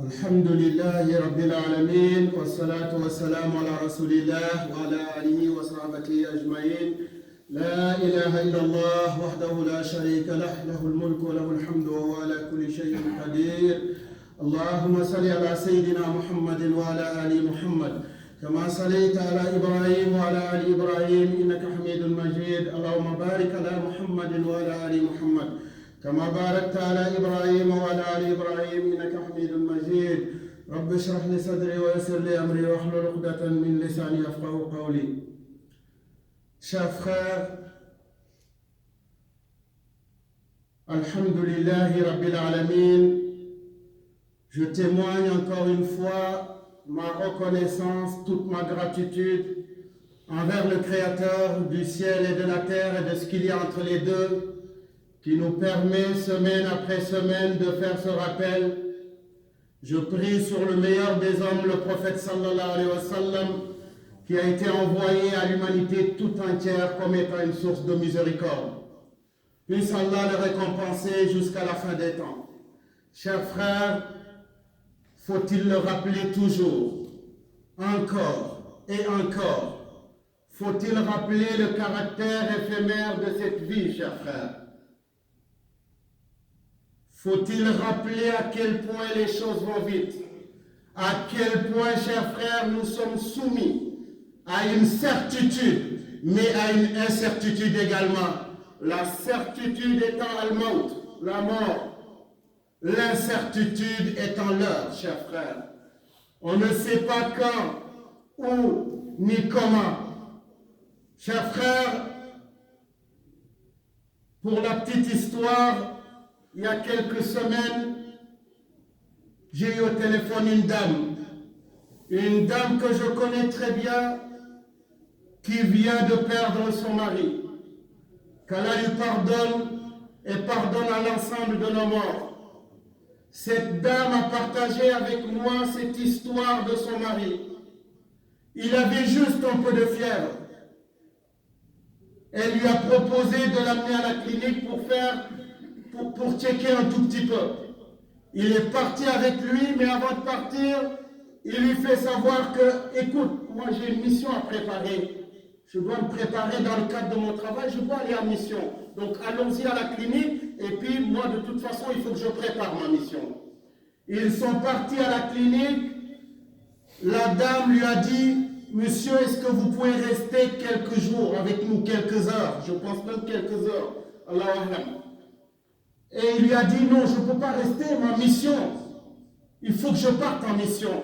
الحمد لله رب العالمين والصلاة والسلام على رسول الله وعلى آله وصحبه أجمعين. لا إله إلا الله وحده لا شريك له، له الملك وله الحمد وهو على كل شيء قدير. اللهم صل على سيدنا محمد وعلى آل محمد كما صليت على إبراهيم وعلى آل إبراهيم إنك حميد مجيد. اللهم بارك على محمد وعلى آل محمد كما باركت على إبراهيم وعلى آل إبراهيم إنك حميد مجيد. رب اشرح لي صدري ويسر لي أمري واحلل عقدة من لساني يفقهوا قولي. Chers frères, Alhamdulillahi Rabbil Alamin, je témoigne encore une fois ma reconnaissance, toute ma gratitude envers le Créateur du ciel et de la terre et de ce qu'il y a entre les deux, qui nous permet semaine après semaine de faire ce rappel. Je prie sur le meilleur des hommes, le prophète sallallahu alayhi wa sallam, qui a été envoyé à l'humanité tout entière comme étant une source de miséricorde. Puisse Allah le récompenser jusqu'à la fin des temps. Chers frères, faut-il le rappeler toujours, encore et encore, faut-il rappeler le caractère éphémère de cette vie, chers frères? Faut-il rappeler à quel point les choses vont vite, à quel point, chers frères, nous sommes soumis à une certitude, mais à une incertitude également. La certitude étant al-maut, la mort, l'incertitude étant l'heure, chers frères. On ne sait pas quand, où, ni comment. Chers frères, pour la petite histoire, il y a quelques semaines, j'ai eu au téléphone une dame que je connais très bien, qui vient de perdre son mari. Qu'Allah lui pardonne et pardonne à l'ensemble de nos morts. Cette dame a partagé avec moi cette histoire de son mari. Il avait juste un peu de fièvre. Elle lui a proposé de l'amener à la clinique pour checker un tout petit peu. Il est parti avec lui, mais avant de partir, il lui fait savoir que, écoute, moi j'ai une mission à préparer. Je dois me préparer dans le cadre de mon travail, je dois aller en mission. Donc allons-y à la clinique, et puis moi de toute façon, il faut que je prépare ma mission. Ils sont partis à la clinique, la dame lui a dit, monsieur, est-ce que vous pouvez rester quelques jours avec nous, quelques heures? Je pense même quelques heures. Allahu Akbar. Et il lui a dit, non, je ne peux pas rester, ma mission, il faut que je parte en mission.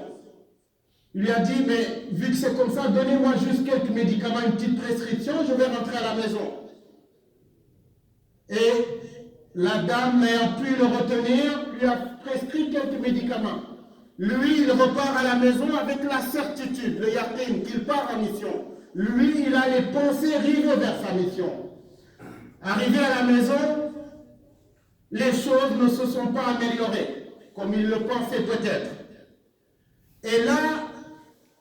Il lui a dit, mais vu que c'est comme ça, donnez-moi juste quelques médicaments, une petite prescription, je vais rentrer à la maison. Et la dame, n'ayant pu le retenir, lui a prescrit quelques médicaments. Lui, il repart à la maison avec la certitude, le yaqin, qu'il part en mission. Lui, il a les pensées rivées vers sa mission. Arrivé à la maison, les choses ne se sont pas améliorées, comme il le pensait peut-être. Et là,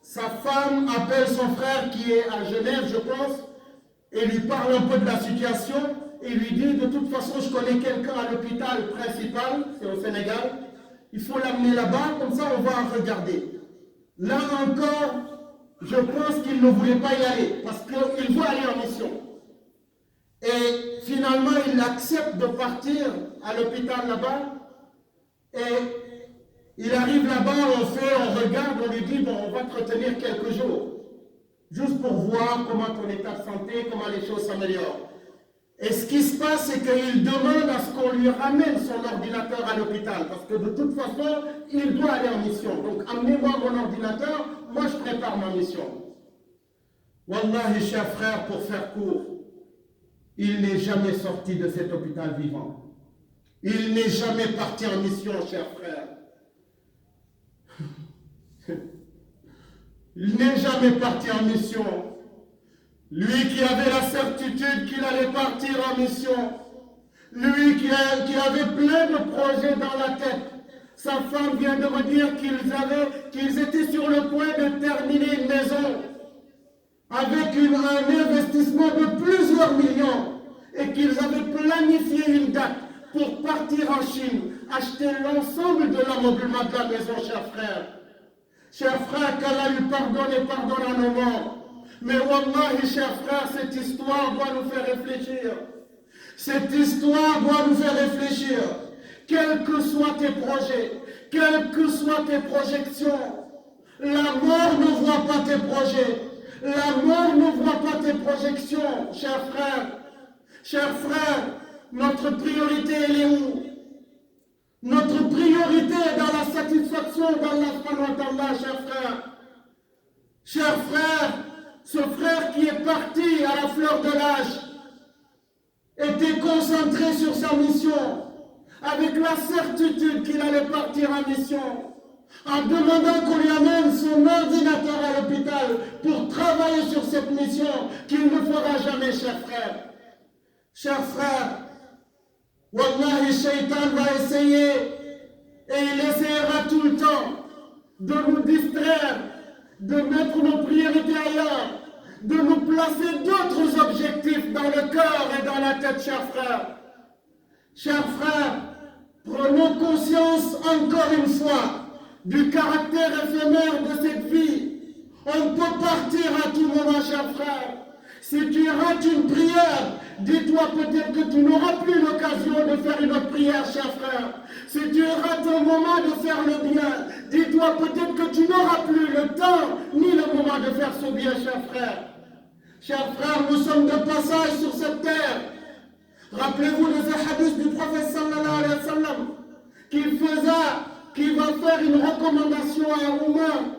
sa femme appelle son frère qui est à Genève, je pense, et lui parle un peu de la situation, et lui dit, de toute façon, je connais quelqu'un à l'hôpital principal, c'est au Sénégal, il faut l'amener là-bas, comme ça on va en regarder. Là encore, je pense qu'il ne voulait pas y aller, parce qu'il veut aller en mission. Et finalement, il accepte de partir à l'hôpital là-bas, et il arrive là-bas, on regarde, on lui dit, bon, on va te retenir quelques jours, juste pour voir comment ton état de santé, comment les choses s'améliorent. Et ce qui se passe, c'est qu'il demande à ce qu'on lui ramène son ordinateur à l'hôpital, parce que de toute façon, il doit aller en mission. Donc, amenez-moi mon ordinateur, moi je prépare ma mission. Wallahi, chers frères, pour faire court, il n'est jamais sorti de cet hôpital vivant. Il n'est jamais parti en mission, chers frères. Il n'est jamais parti en mission. Lui qui avait la certitude qu'il allait partir en mission. Lui qui avait plein de projets dans la tête. Sa femme vient de me dire qu'ils étaient sur le point de terminer une maison avec un investissement de plusieurs millions et qu'ils avaient planifié une date pour partir en Chine, acheter l'ensemble de l'ameublement de la maison, chers frères. Chers frères, qu'Allah lui pardonne et pardonne à nos morts. Mais wallahi, chers frères, cette histoire doit nous faire réfléchir. Cette histoire doit nous faire réfléchir. Quels que soient tes projets, quelles que soient tes projections, la mort ne voit pas tes projets. La mort ne voit pas tes projections, chers frères. Chers frères, notre priorité, elle est où? Notre priorité est dans la satisfaction d'Allah subhanahu wa ta'ala, chers frères. Chers frères, ce frère qui est parti à la fleur de l'âge était concentré sur sa mission, avec la certitude qu'il allait partir en mission, en demandant qu'on lui amène son ordinateur à l'hôpital pour travailler sur cette mission qu'il ne fera jamais, chers frères. Chers frères, wallahi, Shaitan va essayer, et il essaiera tout le temps, de nous distraire, de mettre nos priorités ailleurs, de nous placer d'autres objectifs dans le cœur et dans la tête, chers frères. Chers frères, prenons conscience encore une fois du caractère éphémère de cette vie. On peut partir à tout moment, chers frères. Si tu rates une prière, dis-toi peut-être que tu n'auras plus l'occasion de faire une autre prière, chers frères. Si tu rates un moment de faire le bien, dis-toi peut-être que tu n'auras plus le temps ni le moment de faire ce bien, chers frères. Chers frères, nous sommes de passage sur cette terre. Rappelez-vous de ce hadith du prophète sallallahu alayhi wa sallam qui va faire une recommandation à un humain,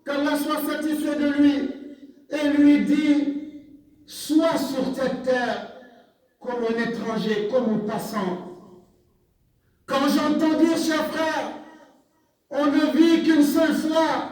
qu'Allah soit satisfait de lui, et lui dit: sois sur cette terre comme un étranger, comme un passant. Quand j'entends dire, chers frères, on ne vit qu'une seule fois.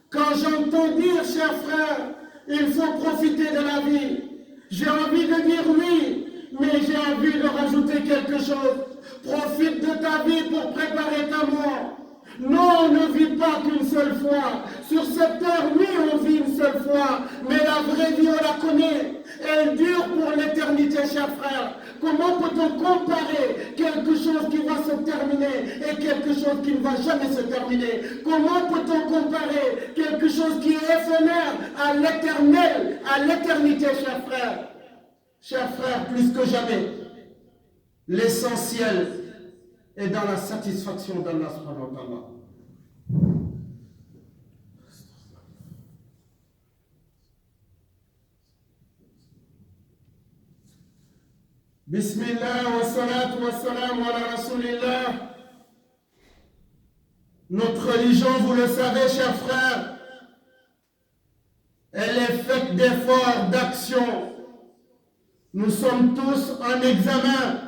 Quand j'entends dire, chers frères, il faut profiter de la vie, j'ai envie de dire oui, mais j'ai envie de rajouter quelque chose. Profite de ta vie pour préparer ta mort. Non, on ne vit pas qu'une seule fois. Sur cette terre, oui, on vit une seule fois, mais la vraie vie, on la connaît. Elle dure pour l'éternité, chers frères. Comment peut-on comparer quelque chose qui va se terminer et quelque chose qui ne va jamais se terminer? Comment peut-on comparer quelque chose qui est éphémère à l'éternel, à l'éternité, chers frères? Chers frères, plus que jamais, l'essentiel est dans la satisfaction d'Allah subhanahu wa ta'ala. Bismillah wa salatu wa salam ala rasulillah. Notre religion, vous le savez, chers frères, elle est faite d'efforts, d'actions. Nous sommes tous en examen.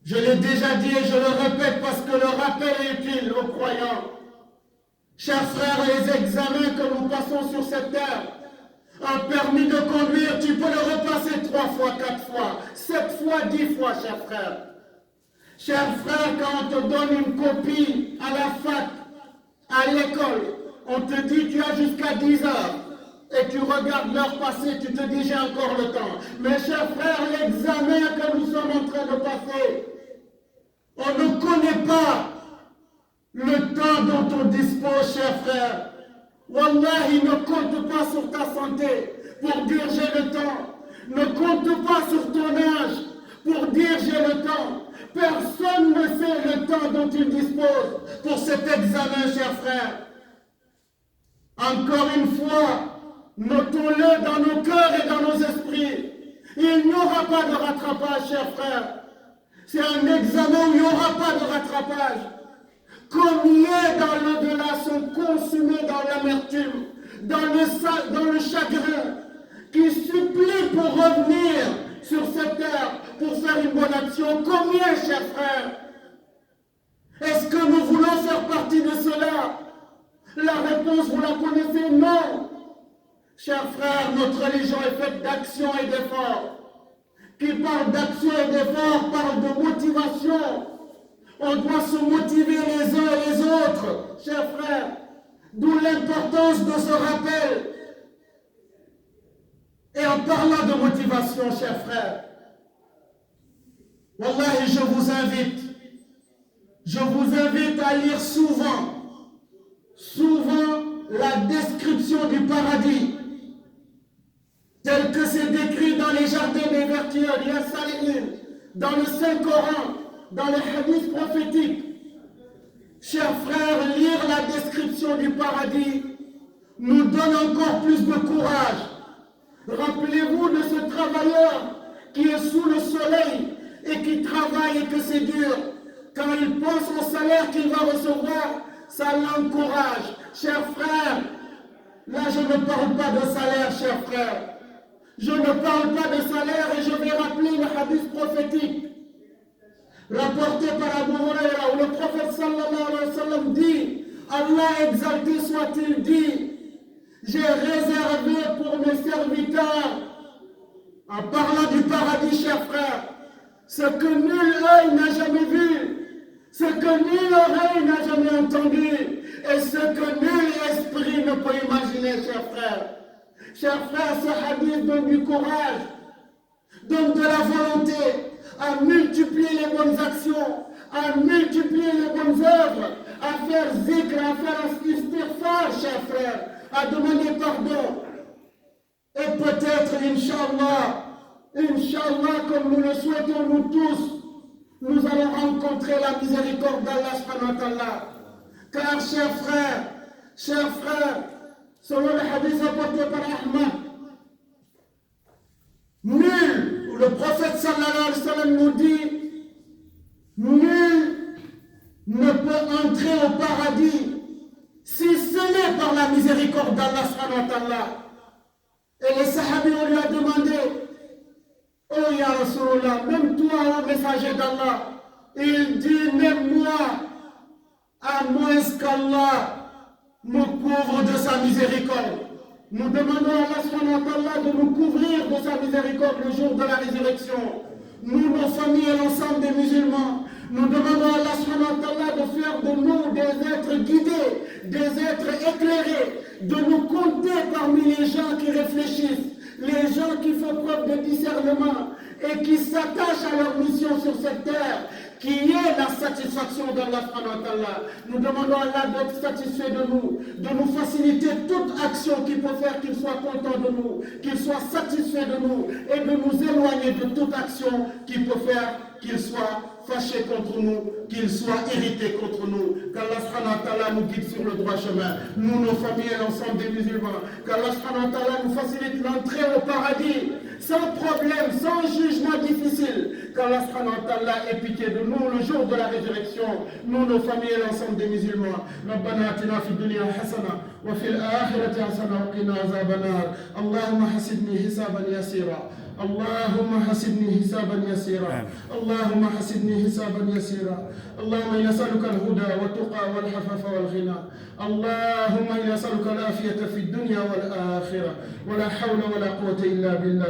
Je l'ai déjà dit et je le répète parce que le rappel est utile aux croyants. Chers frères, les examens que nous passons sur cette terre, un permis de conduire, tu peux le repasser 3 fois, 4 fois, 7 fois, 10 fois, chers frères. Chers frères, quand on te donne une copie à la fac, à l'école, on te dit tu as jusqu'à 10 heures. Et tu regardes l'heure passée, tu te dis j'ai encore le temps. Mais chers frères, l'examen que nous sommes en train de passer, on ne connaît pas le temps dont on dispose, chers frères. Wallahi, ne compte pas sur ta santé pour dire j'ai le temps. Ne compte pas sur ton âge pour dire j'ai le temps. Personne ne sait le temps dont il dispose pour cet examen, chers frères. Encore une fois, notons-le dans nos cœurs et dans nos esprits. Il n'y aura pas de rattrapage, chers frères. C'est un examen où il n'y aura pas de rattrapage. Combien dans l'au-delà sont consumés dans l'amertume, dans le chagrin, qui supplient pour revenir sur cette terre, pour faire une bonne action? Combien, chers frères? Est-ce que nous voulons faire partie de cela? La réponse, vous la connaissez, non. Chers frères, notre religion est faite d'action et d'efforts. Qui parle d'action et d'efforts parle de motivation. On doit se motiver les uns et les autres, chers frères. D'où l'importance de ce rappel. Et en parlant de motivation, chers frères, Wallahi, je vous invite à lire souvent la description du paradis, tel que c'est décrit dans les jardins des vertus, dans le Saint-Coran, dans les hadiths prophétiques. Chers frères, lire la description du paradis nous donne encore plus de courage. Rappelez-vous de ce travailleur qui est sous le soleil et qui travaille et que c'est dur. Quand il pense au salaire qu'il va recevoir, ça l'encourage. Chers frères, là je ne parle pas de salaire, chers frères. Je ne parle pas de salaire et je vais rappeler le hadith prophétique rapporté par Abu Huraira où le prophète sallallahu alayhi wa sallam dit, Allah exalté soit-il dit, j'ai réservé pour mes serviteurs, en parlant du paradis, chers frères, ce que nul œil n'a jamais vu, ce que nulle oreille n'a jamais entendu, et ce que nul esprit ne peut imaginer, chers frères. Chers frères, ce hadith donne du courage, donne de la volonté à multiplier les bonnes actions, à multiplier les bonnes œuvres, à faire zikr, à faire istighfar, chers frères, à demander pardon. Et peut-être, Inch'Allah, comme nous le souhaitons nous tous, nous allons rencontrer la miséricorde d'Allah subhanahu wa ta'ala. Car, chers frères, selon le hadith apporté par Ahmad, nul, le prophète sallallahu alayhi wa sallam nous dit, nul ne peut entrer au paradis si ce n'est par la miséricorde d'Allah subhanahu wa ta'ala. Et les sahabis, on lui a demandé, oh ya Rasulullah, même toi, ô messager d'Allah, il dit, même moi, à moins qu'Allah nous couvre de sa miséricorde. Nous demandons à Allah subhanahu wa ta'ala de nous couvrir de sa miséricorde le jour de la résurrection. Nous, nos familles et l'ensemble des musulmans, nous demandons à Allah subhanahu wa ta'ala de faire de nous des êtres guidés, des êtres éclairés, de nous compter parmi les gens qui réfléchissent, les gens qui font preuve de discernement et qui s'attachent à leur mission sur cette terre, qui est la satisfaction d'Allah subhanahu wa ta'ala. Nous demandons à Allah d'être satisfait de nous faciliter toute action qui peut faire qu'il soit content de nous, qu'il soit satisfait de nous, et de nous éloigner de toute action qui peut faire qu'il soit fâché contre nous, qu'il soit irrité contre nous. Qu'Allah subhanahu wa ta'ala nous guide sur le droit chemin, nous, nos familles et l'ensemble des musulmans. Qu'Allah subhanahu wa ta'ala nous facilite l'entrée au paradis, sans problème, sans jugement difficile. Qu'Allah subhanahu wa ta'ala ait pitié de nous le jour de la résurrection, nous, nos familles et l'ensemble des musulmans. ربنا آتنا في الدنيا حسنة وفي الآخرة حسنة وقنا عذاب النار. اللهم حسبني حسابا يسيرا. اللهم حسبني حسابا يسيرا. اللهم حسبني حسابا يسيرا. اللهم إنا نسألك الهدى والتقى والعفاف والغنى. اللهم إنا نسألك العافية في الدنيا والآخرة. ولا حول ولا قوة إلا بالله.